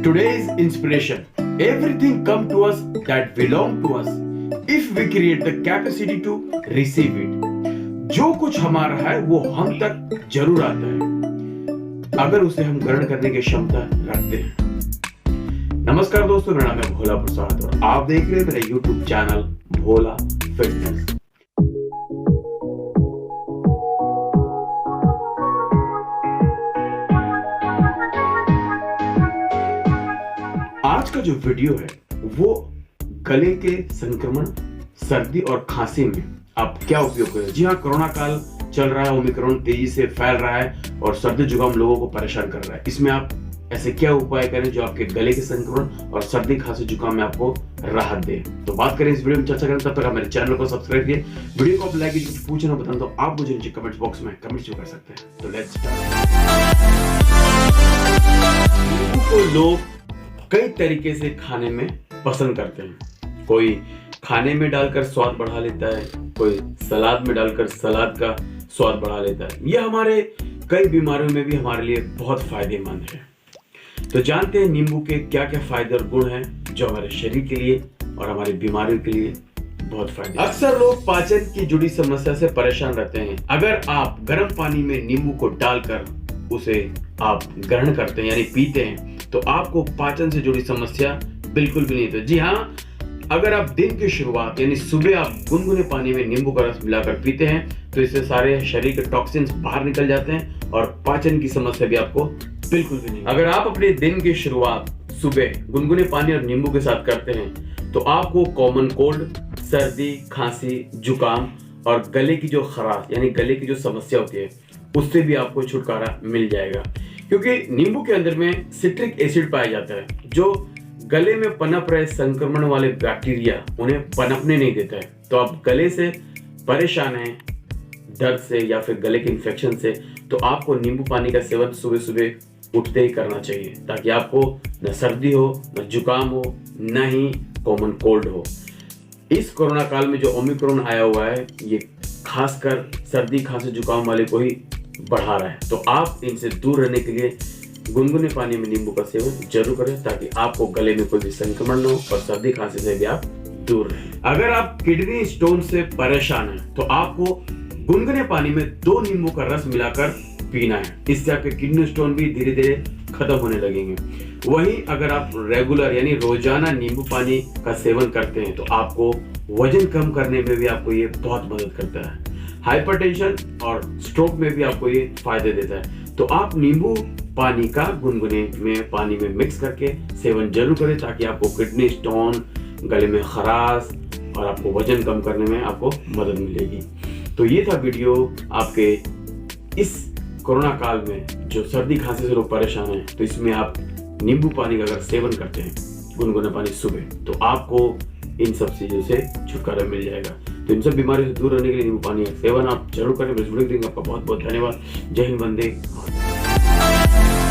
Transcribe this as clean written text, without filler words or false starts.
Today's inspiration. Everything come to us that belong to us if we create the capacity to receive it. जो कुछ हमारा है वो हम तक जरूर आता है अगर उसे हम ग्रहण करने की क्षमता रखते हैं। नमस्कार दोस्तों, मेरा नाम है भोला प्रसाद और आप देख रहे हैं मेरा YouTube चैनल भोला फिटनेस। आज का जो वीडियो है वो गले के संक्रमण, सर्दी और खांसी में आप क्या उपयोग करें। जी हाँ, कोरोना काल चल रहा है, ओमिक्रॉन तेजी से फैल रहा है और सर्दी जुकाम लोगों को परेशान कर रहा है। इसमें आप ऐसे क्या उपाय करें जो आपके गले के संक्रमण और सर्दी खांसी जुकाम में आपको राहत दे। तो बात करें इस वीडियो में, चर्चा करें। तब तक आप मेरे चैनल को सब्सक्राइब किए, वीडियो को आप लाइक कीजिए। कुछ पूछना बताना तो आप मुझे नीचे कमेंट बॉक्स में कमेंट कर सकते हैं। तो लेट्स स्टार्ट। को लोग कई तरीके से खाने में पसंद करते हैं। कोई खाने में डालकर स्वाद बढ़ा लेता है, कोई सलाद में डालकर सलाद का स्वाद बढ़ा लेता है। यह हमारे कई बीमारियों में भी हमारे लिए बहुत फायदेमंद है। तो जानते हैं नींबू के क्या क्या फायदे और गुण हैं जो हमारे शरीर के लिए और हमारी बीमारियों के लिए बहुत फायदे। अक्सर लोग पाचन की जुड़ी समस्या से परेशान रहते हैं। अगर आप गर्म पानी में नींबू को डालकर उसे आप ग्रहण करते हैं यानी पीते हैं तो आपको पाचन से जुड़ी समस्या बिल्कुल भी नहीं होती। जी हाँ, अगर आप दिन की शुरुआत यानी सुबह आप गुनगुने पानी में नींबू का रस मिलाकर पीते हैं तो इससे सारे शरीर के टॉक्सिन्स बाहर निकल जाते हैं और पाचन की समस्या भी आपको बिल्कुल भी नहीं। अगर आप अपने दिन की शुरुआत सुबह गुनगुने पानी और नींबू के साथ करते हैं तो आपको कॉमन कोल्ड, सर्दी, खांसी, जुकाम और गले की जो खराश यानी गले की जो समस्या होती है उससे भी आपको छुटकारा मिल जाएगा। क्योंकि नींबू के अंदर में सिट्रिक एसिड पाया जाता है जो गले में पनप रहे संक्रमण वाले बैक्टीरिया उन्हें पनपने नहीं देता है। तो आप गले से परेशान हैं, दर्द से या फिर गले के इन्फेक्शन से, तो आपको नींबू पानी का सेवन सुबह सुबह उठते ही करना चाहिए ताकि आपको न सर्दी हो, न जुकाम हो, न ही कॉमन कोल्ड हो। इस कोरोना काल में जो ओमिक्रॉन आया हुआ है ये खासकर सर्दी, खांसी, जुकाम वाले को ही बढ़ा रहा है। तो आप इनसे दूर रहने के लिए गुनगुने पानी में नींबू का सेवन जरूर करें ताकि आपको गले में कोई भी संक्रमण न हो और सर्दी खांसी से भी आप दूर रहें। अगर आप किडनी स्टोन से परेशान हैं तो आपको गुनगुने पानी में 2 नींबू का रस मिलाकर पीना है। इससे आपके किडनी स्टोन भी धीरे धीरे खत्म होने लगेंगे। वहीं अगर आप रेगुलर यानी रोजाना नींबू पानी का सेवन करते हैं तो आपको वजन कम करने में भी आपको ये बहुत मदद करता है। हाइपरटेंशन और स्ट्रोक में भी आपको ये फायदे देता है। तो आप नींबू पानी का गुनगुने में पानी में मिक्स करके सेवन जरूर करें ताकि आपको किडनी स्टोन, गले में खराश और आपको वजन कम करने में आपको मदद मिलेगी। तो ये था वीडियो आपके इस कोरोना काल में जो सर्दी खांसी से लोग परेशान हैं। तो इसमें आप नींबू पानी का अगर सेवन करते हैं गुनगुना पानी सुबह तो आपको इन सब चीजों से छुटकारा मिल जाएगा। तो इन सब बीमारियों से दूर रहने के लिए नींबू पानी का सेवन आप जरूर करें। इस वीडियो के लिए आपका बहुत बहुत धन्यवाद। जय हिंद, वंदे मातरम।